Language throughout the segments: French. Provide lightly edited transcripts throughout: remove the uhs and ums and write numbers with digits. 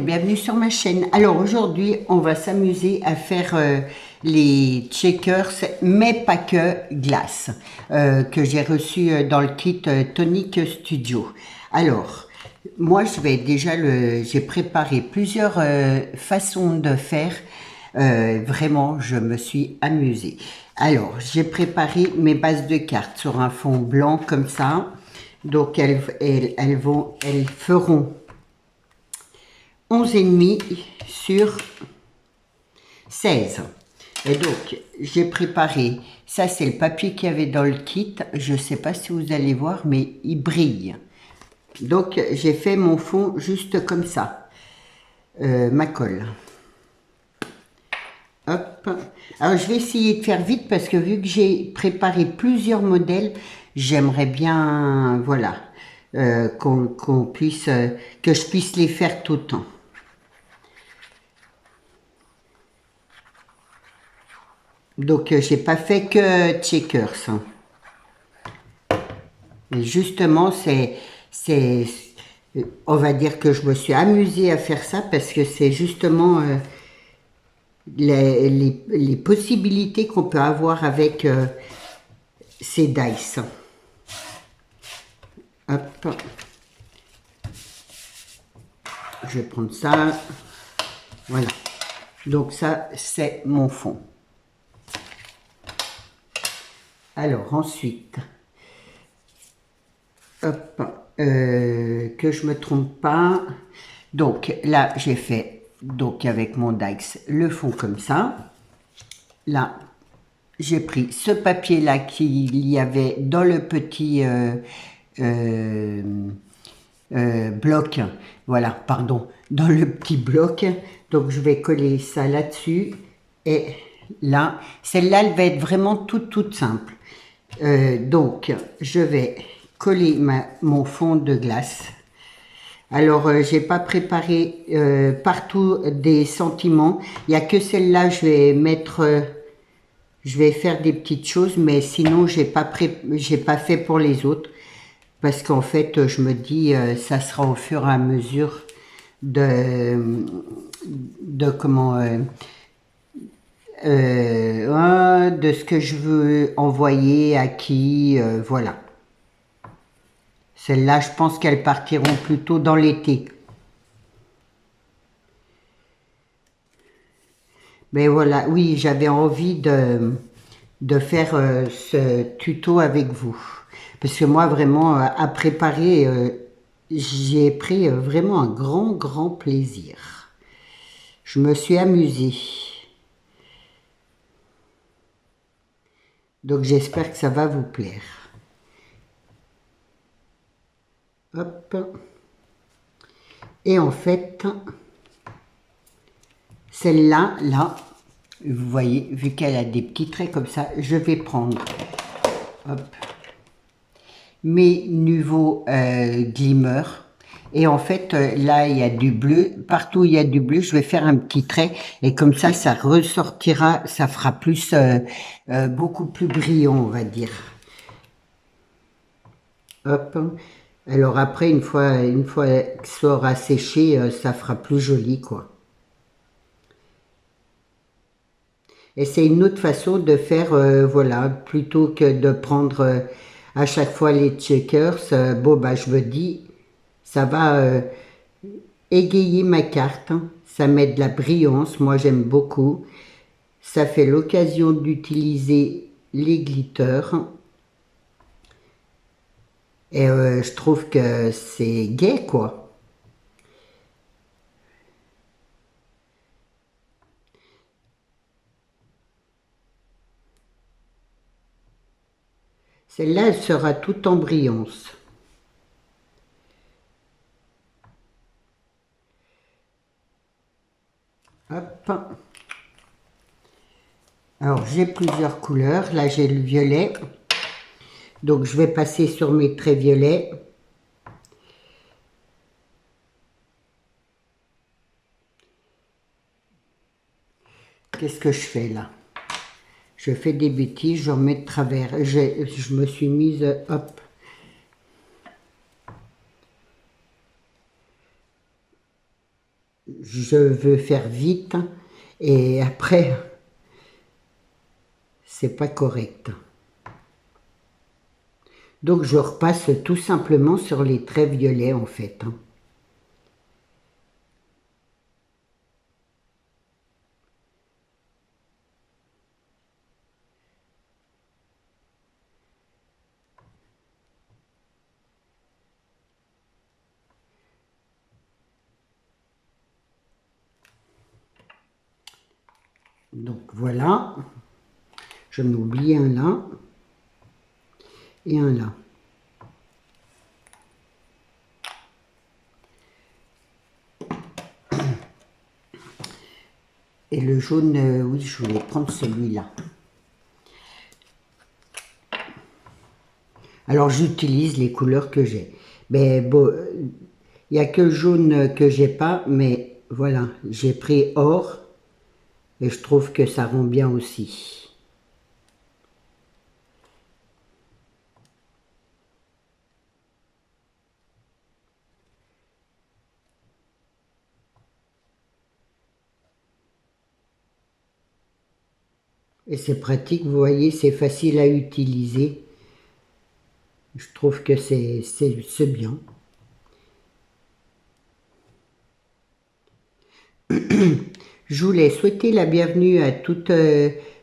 bienvenue sur ma chaîne. Alors aujourd'hui, on va s'amuser à faire les checkers, mais pas que glace, que j'ai reçu dans le kit Tonic Studio. Alors, moi je vais déjà j'ai préparé plusieurs façons de faire. Vraiment, je me suis amusée. Alors, j'ai préparé mes bases de cartes sur un fond blanc comme ça. Donc, elles feront 11,5 sur 16. Et donc, j'ai préparé, ça c'est le papier qu'il y avait dans le kit. Je ne sais pas si vous allez voir, mais il brille. Donc, j'ai fait mon fond juste comme ça. Ma colle. Hop. Alors, je vais essayer de faire vite parce que vu que j'ai préparé plusieurs modèles, j'aimerais bien, voilà, qu'on puisse, que je puisse les faire tout le temps. Donc, j'ai pas fait que checkers. Mais justement, on va dire que je me suis amusée à faire ça parce que c'est justement les possibilités qu'on peut avoir avec ces dice. Hop. Je vais prendre ça. Voilà. Donc ça, c'est mon fond. Alors ensuite, hop, que je me trompe pas. Donc là, j'ai fait donc avec mon dice le fond comme ça. Là, j'ai pris ce papier là qu'il y avait dans le petit bloc. Voilà, pardon, dans le petit bloc. Donc je vais coller ça là-dessus et là, celle-là, elle va être vraiment toute simple. Donc, je vais coller mon fond de glace. Alors, j'ai pas préparé partout des sentiments. Il n'y a que celle-là, je vais mettre, je vais faire des petites choses, mais sinon, j'ai pas fait pour les autres. Parce qu'en fait, je me dis, ça sera au fur et à mesure de ce que je veux envoyer à qui, voilà. Celles-là, je pense qu'elles partiront plutôt dans l'été. Mais voilà, oui, j'avais envie de faire ce tuto avec vous. Parce que moi, vraiment, à préparer, j'ai pris vraiment un grand plaisir. Je me suis amusée. Donc j'espère que ça va vous plaire. Hop. Et en fait, celle-là, là, vous voyez, vu qu'elle a des petits traits comme ça, je vais prendre hop, mes nouveaux glimmer. Et en fait, là, il y a du bleu. Partout où il y a du bleu, je vais faire un petit trait. Et comme ça ressortira, ça fera plus, beaucoup plus brillant, on va dire. Hop. Alors après, une fois que ça aura séché, ça fera plus joli, quoi. Et c'est une autre façon de faire, voilà, plutôt que de prendre à chaque fois les checkers, bon, bah, je me dis, ça va égayer ma carte, hein. Ça met de la brillance, moi j'aime beaucoup. Ça fait l'occasion d'utiliser les glitters. Et je trouve que c'est gai, quoi. Celle-là, elle sera toute en brillance. Hop. Alors, j'ai plusieurs couleurs. Là, j'ai le violet. Donc, je vais passer sur mes traits violets. Qu'est-ce que je fais là? Je fais des bêtises, je remets de travers. Je me suis mise, hop. je veux faire vite et après, c'est pas correct. Donc je repasse tout simplement sur les traits violets en fait. Donc voilà, je m'oublie un là et un là. Et le jaune, oui, je voulais prendre celui-là. Alors j'utilise les couleurs que j'ai. Mais bon, il n'y a que le jaune que j'ai pas, mais voilà, j'ai pris or et je trouve que ça rend bien aussi. Et c'est pratique, vous voyez, c'est facile à utiliser. Je trouve que c'est bien. Je voulais souhaiter la bienvenue à toutes.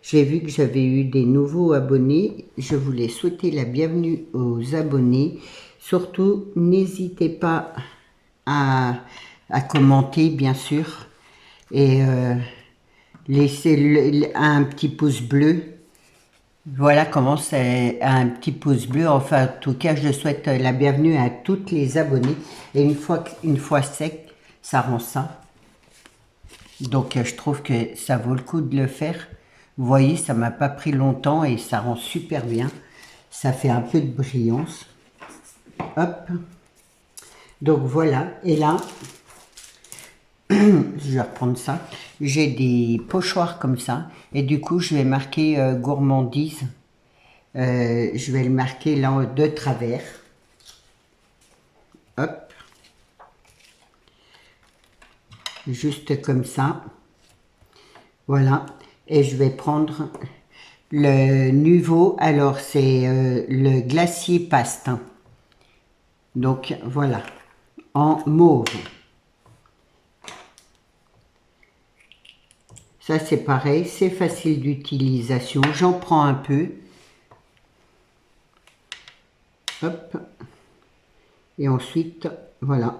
J'ai vu que j'avais eu des nouveaux abonnés. Je voulais souhaiter la bienvenue aux abonnés. Surtout, n'hésitez pas à, à commenter, bien sûr, et laissez un petit pouce bleu. Voilà comment c'est un petit pouce bleu. Enfin, en tout cas, je souhaite la bienvenue à toutes les abonnés. Et une fois sec, ça rend ça. Donc je trouve que ça vaut le coup de le faire. Vous voyez, ça m'a pas pris longtemps et ça rend super bien. Ça fait un peu de brillance. Hop. Donc voilà. Et là, je vais reprendre ça. J'ai des pochoirs comme ça. Et du coup, je vais marquer gourmandise. Je vais le marquer là de travers. Hop. Juste comme ça. Voilà. Et je vais prendre le Nuvo. Alors, c'est le glacier paste. Donc, voilà. En mauve. Ça, c'est pareil. C'est facile d'utilisation. J'en prends un peu. Hop. Et ensuite, voilà.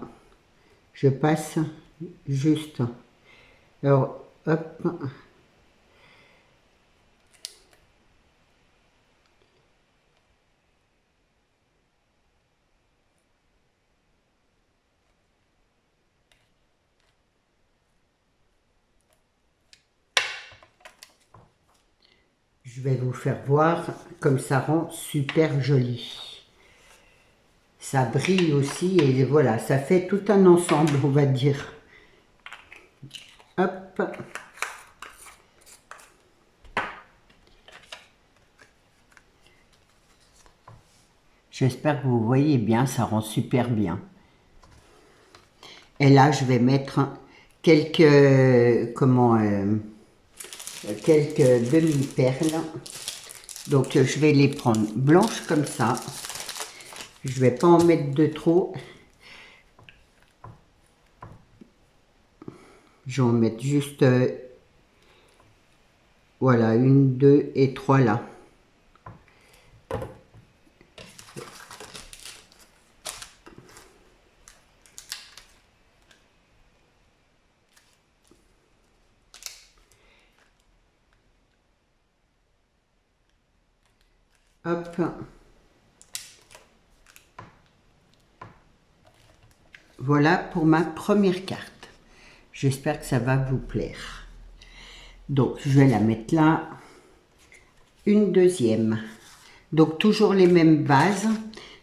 Je passe juste. Alors, hop. Je vais vous faire voir comme ça rend super joli. Ça brille aussi et voilà, ça fait tout un ensemble, on va dire. Hop. J'espère que vous voyez bien, ça rend super bien. Et là, je vais mettre quelques, quelques demi-perles. Donc, je vais les prendre blanches comme ça. Je vais pas en mettre de trop. Je vais en mettre juste, voilà, une, deux et trois là. Hop. Voilà pour ma première carte. J'espère que ça va vous plaire. Donc, je vais la mettre là. Une deuxième. Donc, toujours les mêmes bases.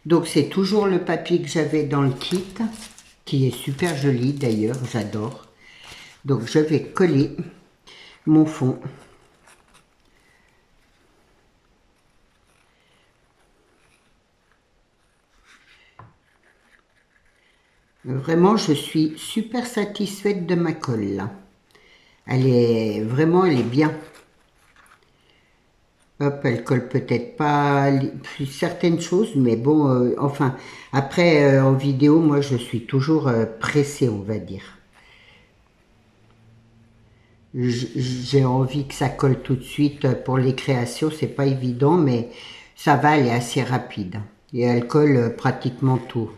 Donc, c'est toujours le papier que j'avais dans le kit, qui est super joli d'ailleurs, j'adore. Donc, je vais coller mon fond. Vraiment, je suis super satisfaite de ma colle là. Elle est vraiment, elle est bien. Hop, elle colle peut-être pas certaines choses, mais bon, enfin, après, en vidéo, moi, je suis toujours pressée, on va dire. J'ai envie que ça colle tout de suite pour les créations, c'est pas évident, mais ça va, elle est assez rapide. Et elle colle pratiquement tout.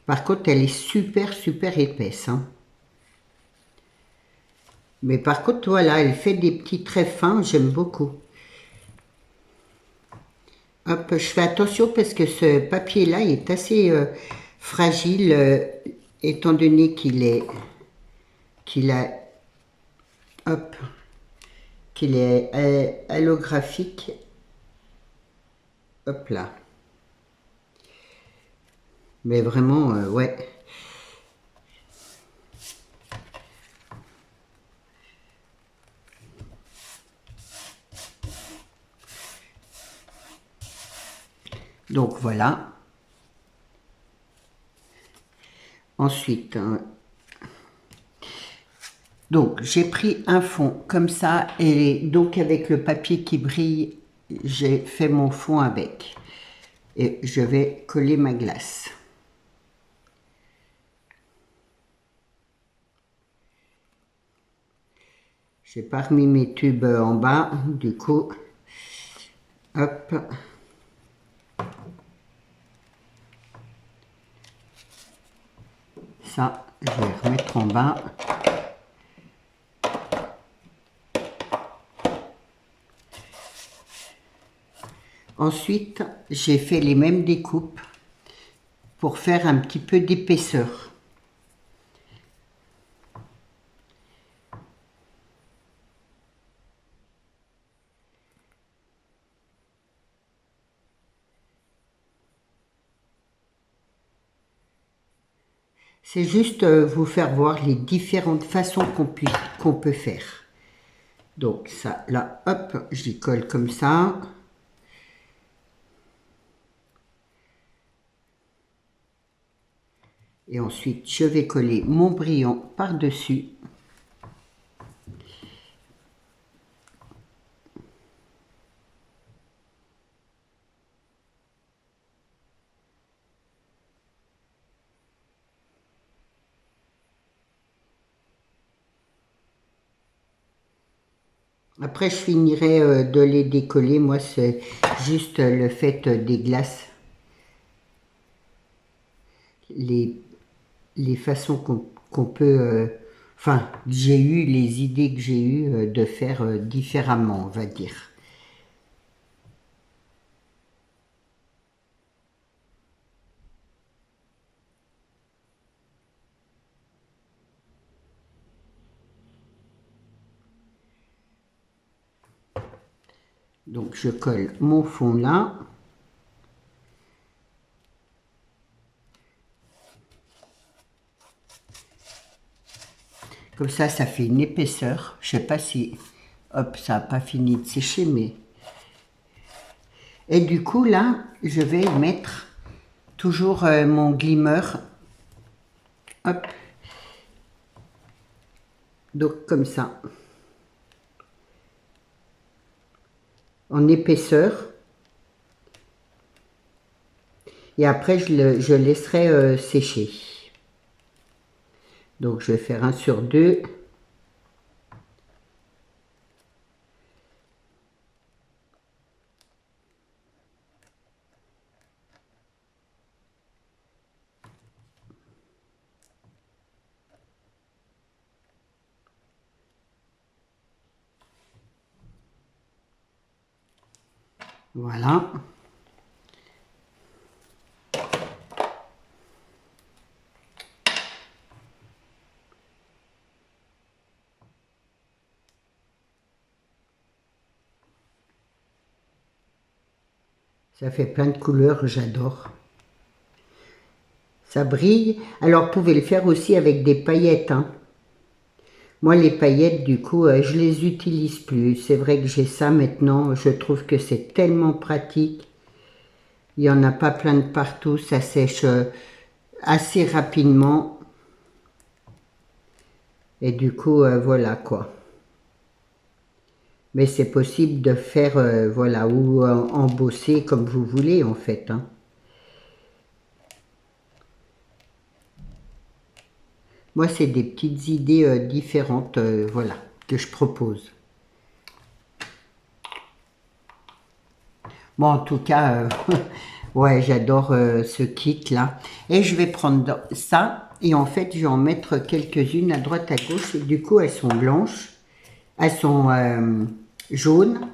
Par contre, elle est super, super épaisse, hein. Mais par contre, voilà, elle fait des petits traits fins, j'aime beaucoup. Hop, je fais attention parce que ce papier-là est assez fragile, étant donné qu'il a, hop, qu'il est allographique. Hop là. Mais vraiment, ouais. Donc voilà. Ensuite, donc j'ai pris un fond comme ça et donc avec le papier qui brille, j'ai fait mon fond avec. Et je vais coller ma glace. J'ai pas remis mes tubes en bas, du coup, hop. Ça, je vais remettre en bas. Ensuite, j'ai fait les mêmes découpes pour faire un petit peu d'épaisseur. C'est juste vous faire voir les différentes façons qu'on peut faire. Donc ça, là, hop, j'y colle comme ça. Et ensuite, je vais coller mon brillant par-dessus. Après, je finirai de les décoller. Moi, c'est juste le fait des glaces. Les façons qu'on peut... enfin, j'ai eu les idées que j'ai eues de faire différemment, on va dire. Donc, je colle mon fond là. Comme ça fait une épaisseur. Je sais pas si... Hop, ça n'a pas fini de sécher, mais... Et du coup, là, je vais mettre toujours mon glimmer. Hop. Donc, comme ça. En épaisseur. Et après, je laisserai sécher. Donc, je vais faire 1 sur 2. Voilà. Ça fait plein de couleurs, j'adore. Ça brille. Alors, vous pouvez le faire aussi avec des paillettes, hein. Moi, les paillettes, du coup, je les utilise plus. C'est vrai que j'ai ça maintenant. Je trouve que c'est tellement pratique. Il n'y en a pas plein de partout. Ça sèche assez rapidement. Et du coup, voilà quoi. Mais c'est possible de faire, voilà, ou embosser comme vous voulez en fait. Hein. Moi, c'est des petites idées différentes, voilà, que je propose. Bon, en tout cas, ouais, j'adore ce kit-là. Et je vais prendre ça, et en fait, je vais en mettre quelques-unes à droite, à gauche. Et du coup, elles sont blanches, elles sont jaunes.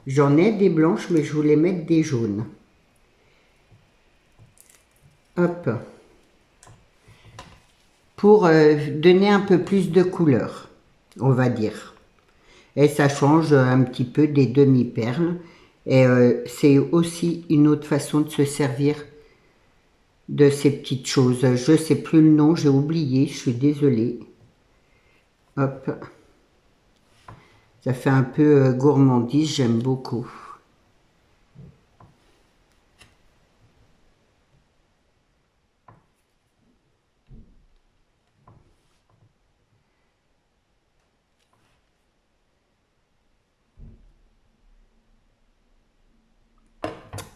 J'en ai des blanches, mais je voulais mettre des jaunes. Hop. Pour donner un peu plus de couleur, on va dire. Et ça change un petit peu des demi-perles. Et c'est aussi une autre façon de se servir de ces petites choses. Je ne sais plus le nom, j'ai oublié, je suis désolée. Hop. Ça fait un peu gourmandise, j'aime beaucoup.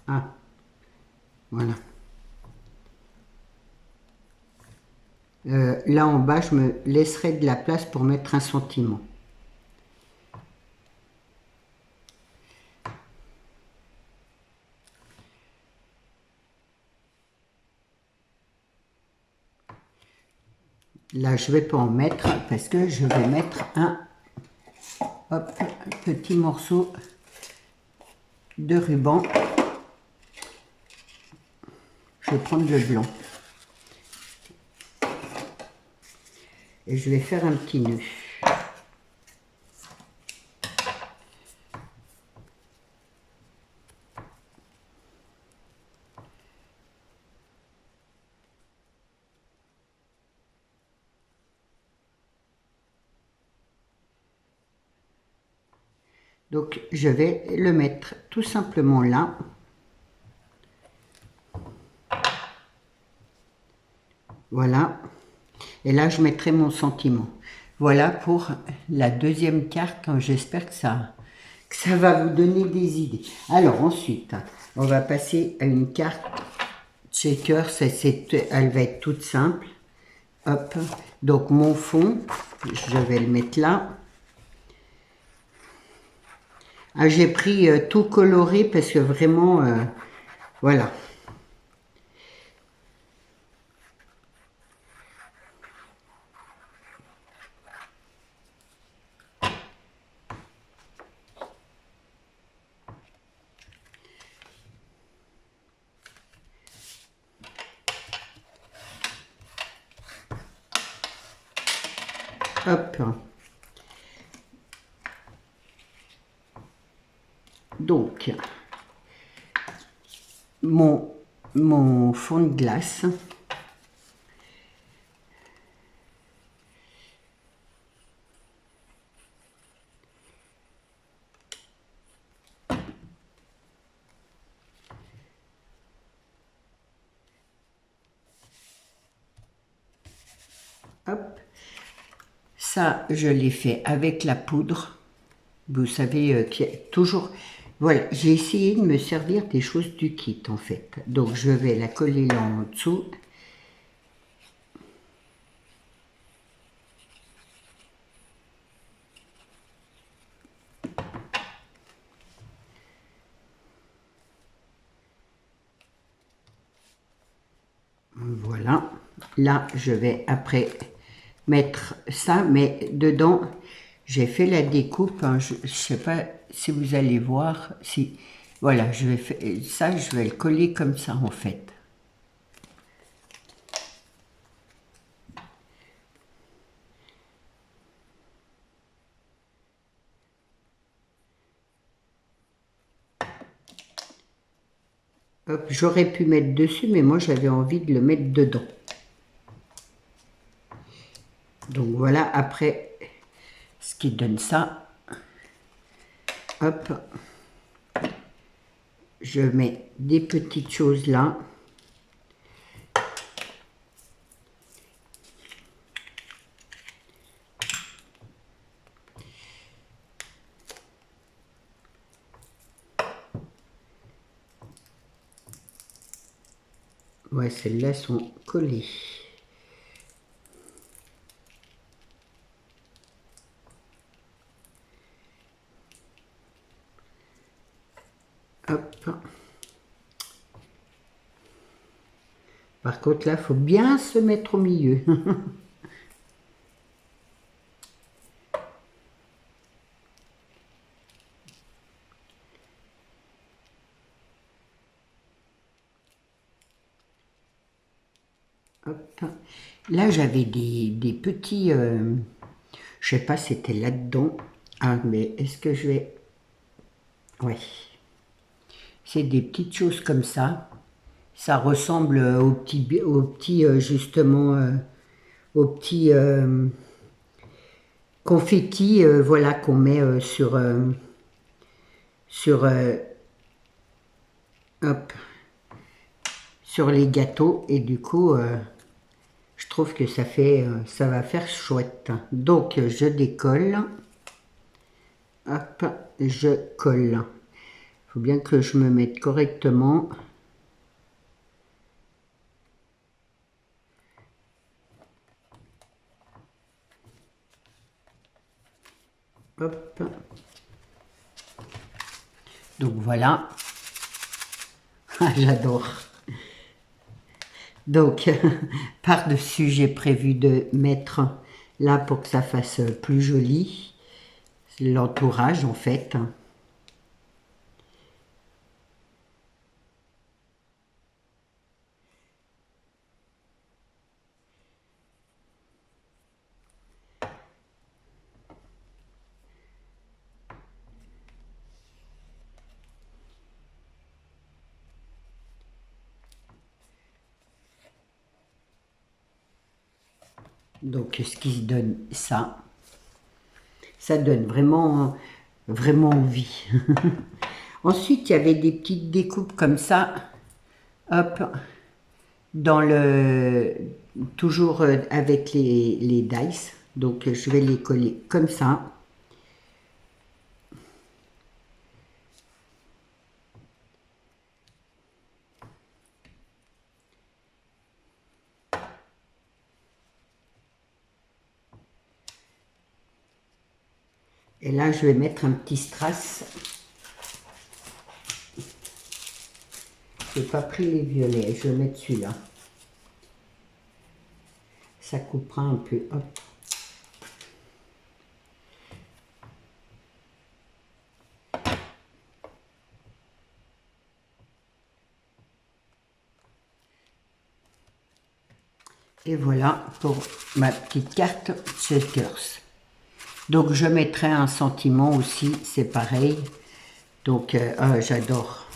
Ah, voilà. Là en bas, je me laisserai de la place pour mettre un sentiment. Là, je ne vais pas en mettre parce que je vais mettre un hop, petit morceau de ruban. Je vais prendre le blanc. Et je vais faire un petit nœud. Donc, je vais le mettre tout simplement là. Voilà. Et là, je mettrai mon sentiment. Voilà pour la deuxième carte. J'espère que ça va vous donner des idées. Alors, ensuite, on va passer à une carte checker. Elle va être toute simple. Hop. Donc, mon fond, je vais le mettre là. Ah, j'ai pris tout coloré parce que vraiment, voilà. Hop. Donc, mon fond de glace. Hop. Ça, je l'ai fait avec la poudre. Vous savez qu'il y a toujours... Voilà, j'ai essayé de me servir des choses du kit en fait. Donc, je vais la coller là en dessous. Voilà. Là, je vais après mettre ça, mais dedans, j'ai fait la découpe. Hein, je ne sais pas si vous allez voir. Si, voilà, je vais faire ça, je vais le coller comme ça en fait. Hop, j'aurais pu mettre dessus, mais moi j'avais envie de le mettre dedans. Donc voilà, après, ce qui donne ça. Hop. Je mets des petites choses là. Ouais, celles-là sont collées. Hop. Par contre, là, il faut bien se mettre au milieu. Hop. Là, j'avais des petits... je sais pas, c'était là-dedans. Ah, mais est-ce que je vais... Ouais. C'est des petites choses comme ça. Ça ressemble aux petits justement, aux petits confettis, voilà, qu'on met sur, hop, sur les gâteaux. Et du coup, je trouve que ça va faire chouette. Donc, je décolle. Hop, je colle. Il faut bien que je me mette correctement. Hop. Donc voilà. Ah, j'adore. Donc, par-dessus, j'ai prévu de mettre là pour que ça fasse plus joli. L'entourage, en fait. Donc, ce qui donne ça, ça donne vraiment, vraiment envie. Ensuite, il y avait des petites découpes comme ça, hop, dans le, toujours avec les dice. Donc, je vais les coller comme ça. Et là, je vais mettre un petit strass. Je n'ai pas pris les violets, je vais mettre celui-là. Ça coupera un peu, hop. Et voilà pour ma petite carte Checkers. Donc je mettrai un sentiment aussi, c'est pareil. Donc j'adore.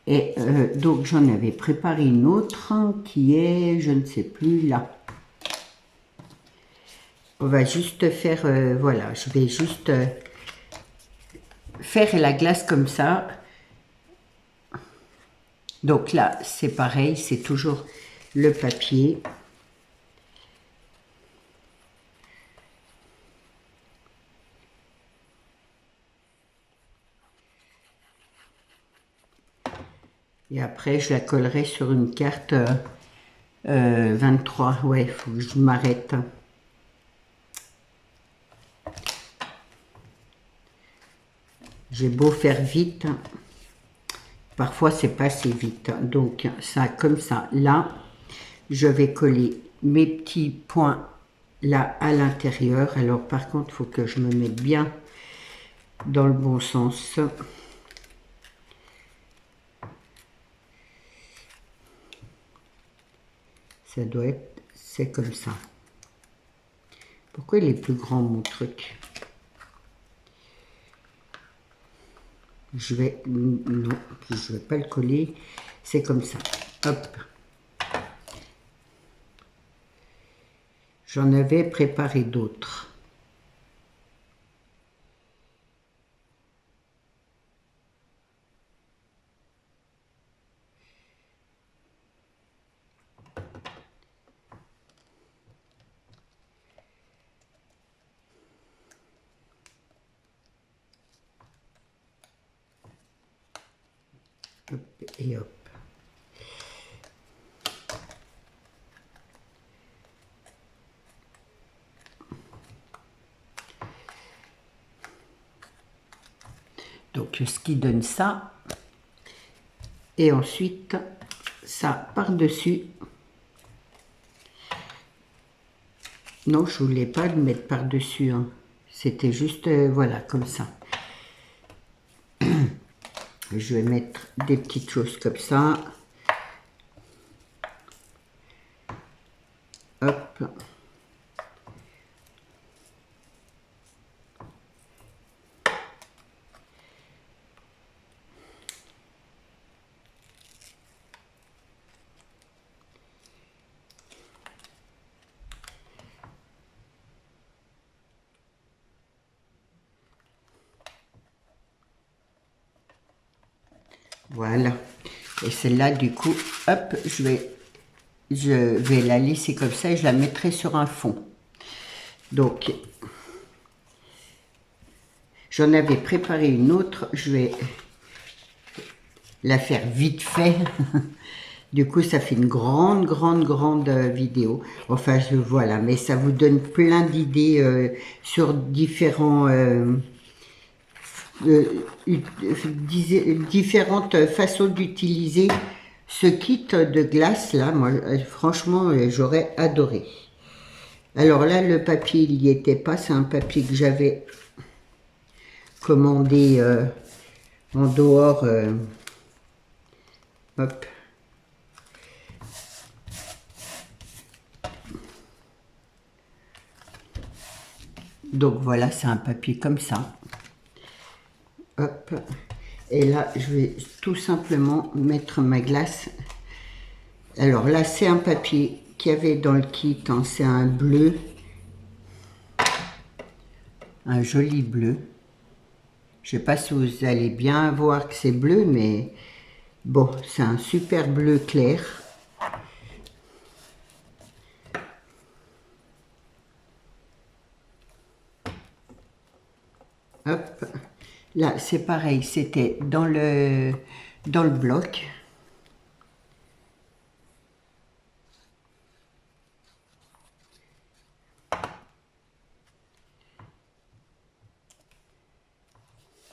Et donc j'en avais préparé une autre qui est, je ne sais plus, là. On va juste faire, voilà, je vais juste faire la glace comme ça. Donc là, c'est pareil, c'est toujours le papier. Et après, je la collerai sur une carte 23. Ouais, il faut que je m'arrête. J'ai beau faire vite, parfois c'est pas assez vite. Donc ça, comme ça, là, je vais coller mes petits points là à l'intérieur. Alors par contre, il faut que je me mette bien dans le bon sens. Ça doit être, c'est comme ça. Pourquoi il est plus grand mon truc? Je vais, non, je vais pas le coller. C'est comme ça. Hop. J'en avais préparé d'autres. Hop et hop. Donc ce qui donne ça. Et ensuite, ça par-dessus. Non, je voulais pas le mettre par-dessus. Hein. C'était juste, voilà, comme ça. Je vais mettre des petites choses comme ça. Hop. Voilà. Et celle-là, du coup, hop, je vais la laisser comme ça et je la mettrai sur un fond. Donc, j'en avais préparé une autre. Je vais la faire vite fait. Du coup, ça fait une grande vidéo. Enfin, voilà, mais ça vous donne plein d'idées sur différents... différentes façons d'utiliser ce kit de glace là. Moi franchement j'aurais adoré. Alors là le papier il n'y était pas, c'est un papier que j'avais commandé en dehors. Hop. Donc voilà, c'est un papier comme ça. Hop. Et là, je vais tout simplement mettre ma glace. Alors là, c'est un papier qu'il y avait dans le kit. Hein, c'est un bleu. Un joli bleu. Je ne sais pas si vous allez bien voir que c'est bleu, mais bon, c'est un super bleu clair. Hop. Là, c'est pareil, c'était dans le bloc.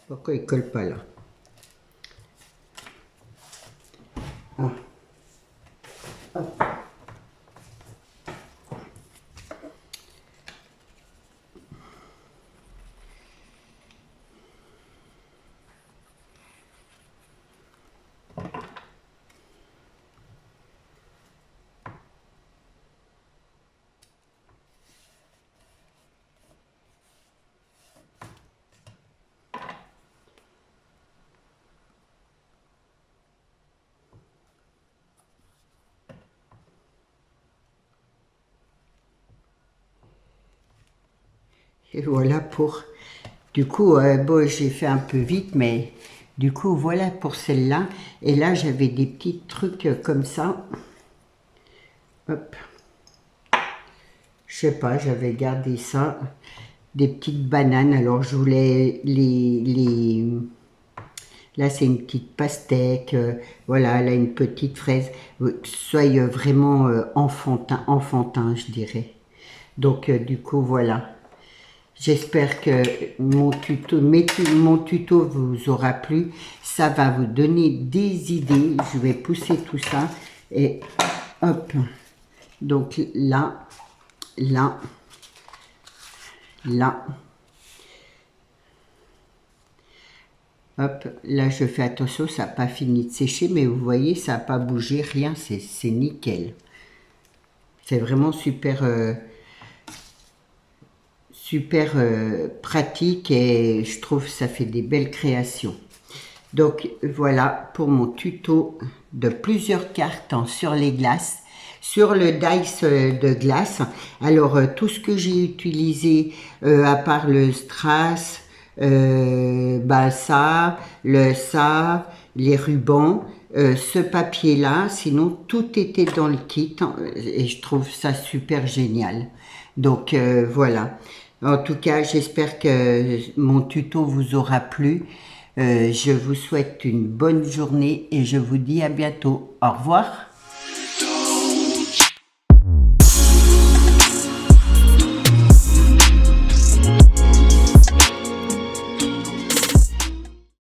Pourquoi il colle pas là? Ah. Hop. Et voilà pour... Du coup, bon, j'ai fait un peu vite, mais du coup, voilà pour celle-là. Et là, j'avais des petits trucs comme ça. Hop. Je sais pas, j'avais gardé ça. Des petites bananes. Alors, je voulais Là, c'est une petite pastèque. Voilà, là, une petite fraise. Soyez vraiment enfantin, je dirais. Donc, du coup, voilà. J'espère que mon tuto vous aura plu. Ça va vous donner des idées. Je vais pousser tout ça. Et hop. Donc là, là, là. Hop. Là, je fais attention. Ça n'a pas fini de sécher. Mais vous voyez, ça n'a pas bougé. Rien. C'est nickel. C'est vraiment super... super pratique et je trouve que ça fait des belles créations. Donc voilà pour mon tuto de plusieurs cartes sur les glaces, sur le dice de glace. Alors tout ce que j'ai utilisé à part le strass, bah ça, les rubans, ce papier là, sinon tout était dans le kit et je trouve ça super génial. Donc voilà. En tout cas, j'espère que mon tuto vous aura plu. Je vous souhaite une bonne journée et je vous dis à bientôt. Au revoir.